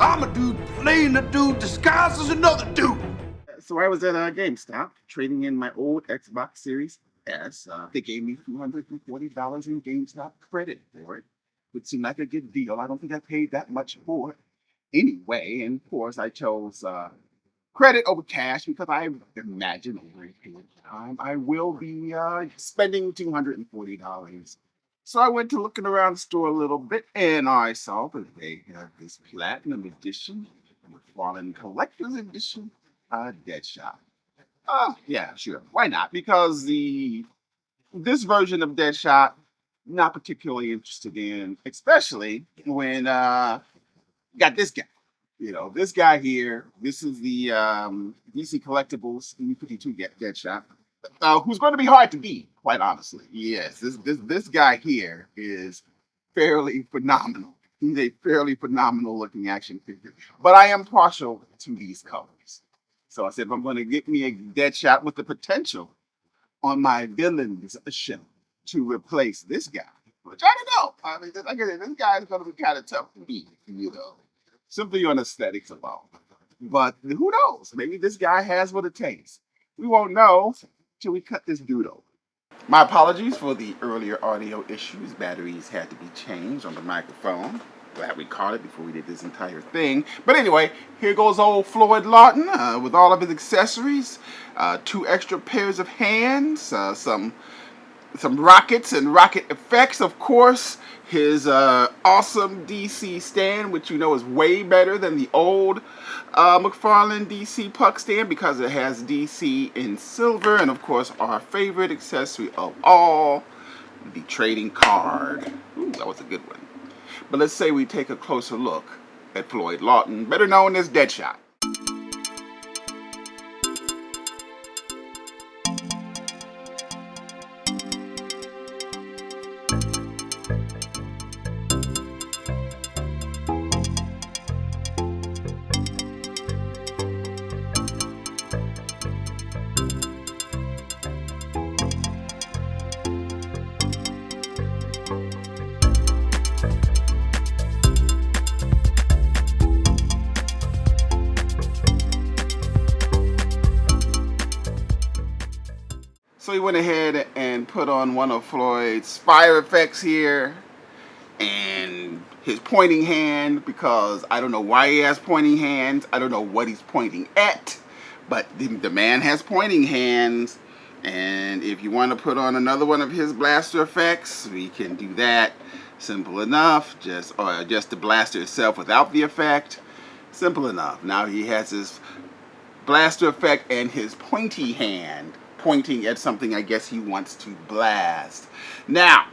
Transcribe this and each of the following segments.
I'm a dude playing a dude disguised as another dude. So I was at GameStop trading in my old Xbox Series S. They gave me $240 in GameStop credit for it, which seemed like a good deal. I don't think I paid that much for it anyway. And of course, I chose credit over cash because I imagine over a period of time I will be spending $240. So I went to looking around the store a little bit, and I saw that they have this platinum edition, McFarlane Collector's Edition, Deadshot. Yeah, sure. Why not? Because this version of Deadshot, not particularly interested in, especially when got this guy. You know, this guy here. This is the DC Collectibles E52 Deadshot, who's going to be hard to beat, quite honestly. Yes, this guy here is fairly phenomenal. He's a fairly phenomenal looking action figure. But I am partial to these colors. So I said, if I'm going to get me a Deadshot with the potential on my villains shelf to replace this guy, which I don't know. I mean, like I said, this guy is going to be kind of tough to beat, you know, simply on aesthetics alone. But who knows? Maybe this guy has what it takes. We won't know till we cut this dude open. My apologies for the earlier audio issues. Batteries had to be changed on the microphone. Glad we caught it before we did this entire thing. But anyway, here goes old Floyd Lawton with all of his accessories. 2 extra pairs of hands, some rockets and rocket effects, of course. His awesome DC stand, which you know is way better than the old McFarlane DC puck stand because it has DC in silver. And of course, our favorite accessory of all, the trading card. Ooh, that was a good one. But let's say we take a closer look at Floyd Lawton, better known as Deadshot. So he went ahead and put on one of Floyd's fire effects here and his pointing hand, because I don't know why he has pointing hands. I don't know what he's pointing at, but the man has pointing hands. And if you want to put on another one of his blaster effects, we can do that. Simple enough. Just the blaster itself without the effect. Simple enough. Now he has his blaster effect and his pointy hand pointing at something I guess he wants to blast. Now,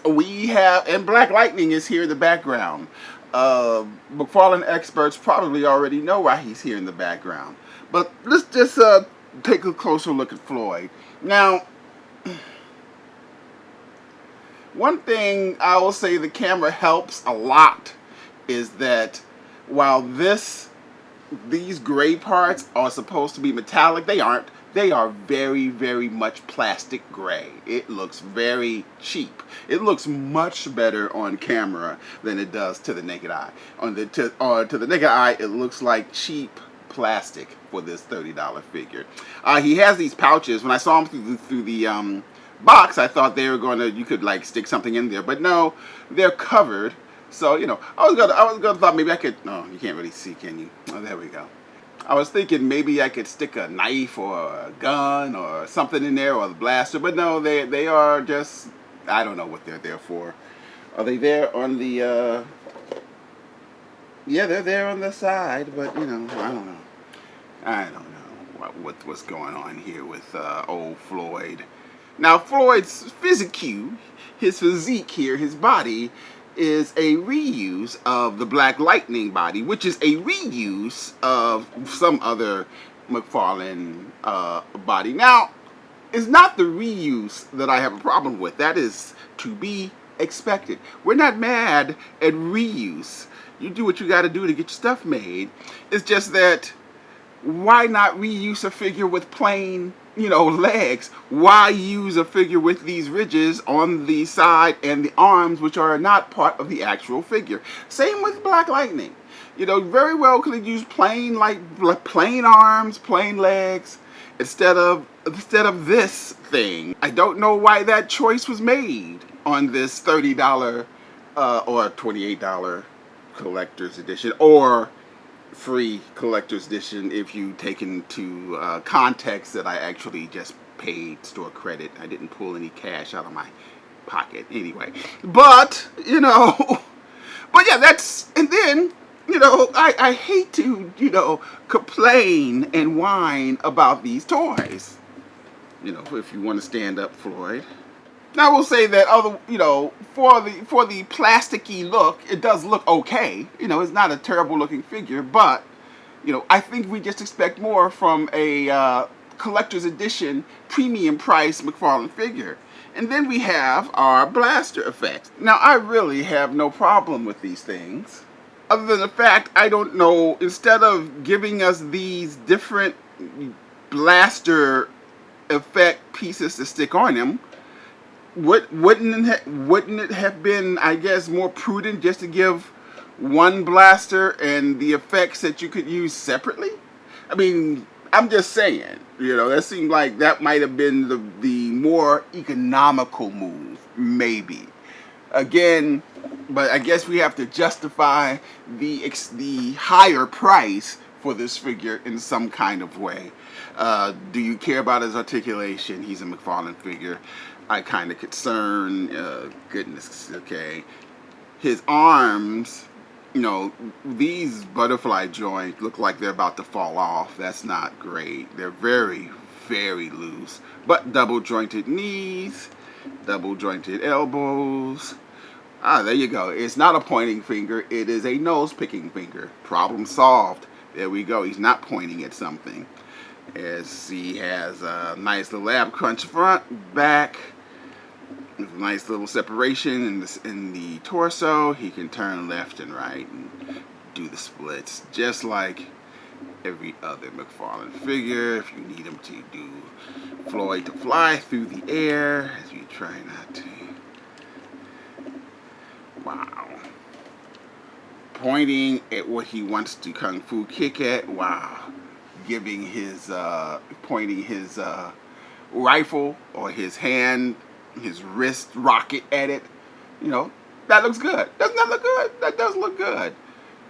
we have, and Black Lightning is here in the background. McFarlane experts probably already know why he's here in the background. But let's just take a closer look at Floyd. Now, one thing I will say the camera helps a lot is that while these gray parts are supposed to be metallic, they aren't. They are very, very much plastic gray. It looks very cheap. It looks much better on camera than it does to the naked eye. To the naked eye, it looks like cheap plastic for this $30 figure. He has these pouches. When I saw him through the box, I thought they were you could like stick something in there, but no, they're covered. So you know, I was gonna thought maybe I could. No, you can't really see, can you? Oh, there we go. I was thinking maybe I could stick a knife or a gun or something in there, or the blaster, but no, they are just, I don't know what they're there for. Are they there on the, yeah, they're there on the side, but you know, I don't know what's going on here with old Floyd. Now, Floyd's his physique here, his body, is a reuse of the Black Lightning body, which is a reuse of some other McFarlane body. Now, it's not the reuse that I have a problem with. That is to be expected. We're not mad at reuse. You do what you got to do to get your stuff made. It's just that, why not reuse a figure with plain, legs? Why use a figure with these ridges on the side and the arms, which are not part of the actual figure? Same with Black Lightning. You know, very well could have used plain plain arms, plain legs, instead of this thing. I don't know why that choice was made on this $30 or $28 collector's edition, or free collector's edition if you take into context that I actually just paid store credit. I didn't pull any cash out of my pocket anyway. But, you know, but yeah, that's, and then, you know, I hate to, you know, complain and whine about these toys. You know, if you want to stand up, Floyd. Now I will say that other, you know, for the plasticky look, it does look okay. You know, it's not a terrible looking figure, but, you know, I think we just expect more from a collector's edition premium price McFarlane figure. And then we have our blaster effects. Now I really have no problem with these things, other than the fact I don't know, instead of giving us these different blaster effect pieces to stick on them, wouldn't it have been, I guess, more prudent just to give one blaster and the effects that you could use separately? I mean, I'm just saying, you know, that seemed like that might have been the more economical move, maybe. Again, but I guess we have to justify the higher price for this figure in some kind of way. Do you care about his articulation? He's a McFarlane figure. I kind of concern, goodness, okay. His arms, you know, these butterfly joints look like they're about to fall off. That's not great. They're very, very loose. But double jointed knees, double jointed elbows. Ah, there you go. It's not a pointing finger. It is a nose picking finger. Problem solved. There we go. He's not pointing at something. As he has a nice little ab crunch front, back, nice little separation in the torso. He can turn left and right and do the splits just like every other McFarlane figure. If you need him to do Floyd to fly through the air, as you try not to. Wow. Pointing at what he wants to kung fu kick at. Wow. Giving his, pointing his rifle or his hand, his wrist rocket at it. You know, that looks good. Doesn't that look good? That does look good.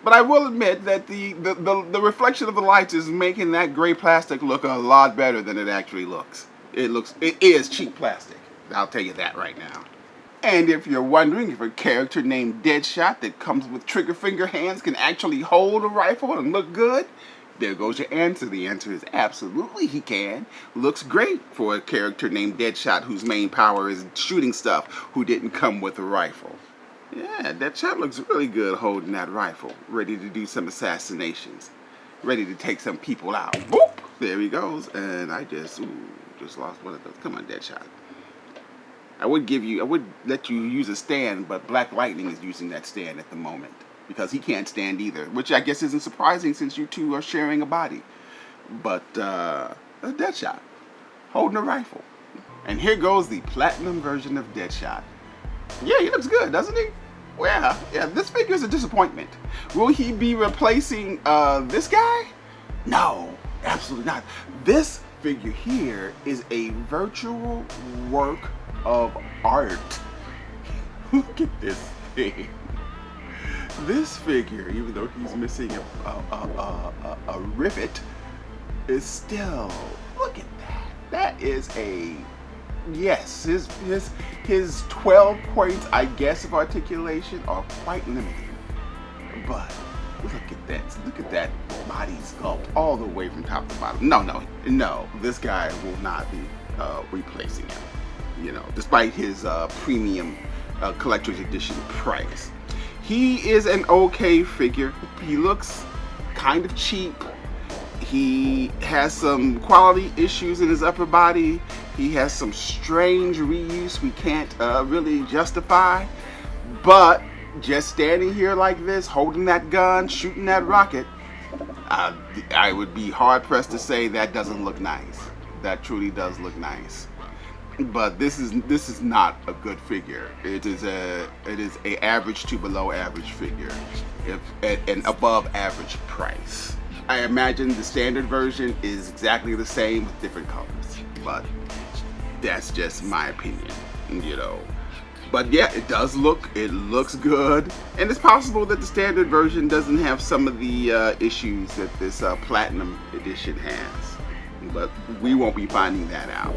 But I will admit that the reflection of the lights is making that gray plastic look a lot better than it actually looks. It is cheap plastic. I'll tell you that right now. And if you're wondering if a character named Deadshot that comes with trigger finger hands can actually hold a rifle and look good, there goes your answer. The answer is absolutely he can. Looks great for a character named Deadshot whose main power is shooting stuff, who didn't come with a rifle. Yeah, Deadshot looks really good holding that rifle, ready to do some assassinations, ready to take some people out. Boop! There he goes. And I just lost one of those. Come on, Deadshot. I would let you use a stand, but Black Lightning is using that stand at the moment, because he can't stand either, which I guess isn't surprising since you two are sharing a body. But a Deadshot holding a rifle. And here goes the platinum version of Deadshot. Yeah, he looks good, doesn't he? Well, yeah, this figure is a disappointment. Will he be replacing this guy? No, absolutely not. This figure here is a virtual work of art. Look at this thing. This figure, even though he's missing a rivet, is still, look at that. That is a, yes, his 12 points, I guess, of articulation are quite limited. But look at that body sculpt all the way from top to bottom. No, this guy will not be replacing him, you know, despite his premium collector's edition price. He is an okay figure. He looks kind of cheap. He has some quality issues in his upper body. He has some strange reuse we can't really justify. But just standing here like this, holding that gun, shooting that rocket, I would be hard pressed to say that doesn't look nice. That truly does look nice. but this is not a good figure. It is a average to below average figure, if at an above average price. I imagine the standard version is exactly the same with different colors, but that's just my opinion, you know. But yeah, it looks good, and it's possible that the standard version doesn't have some of the issues that this platinum edition has, but we won't be finding that out.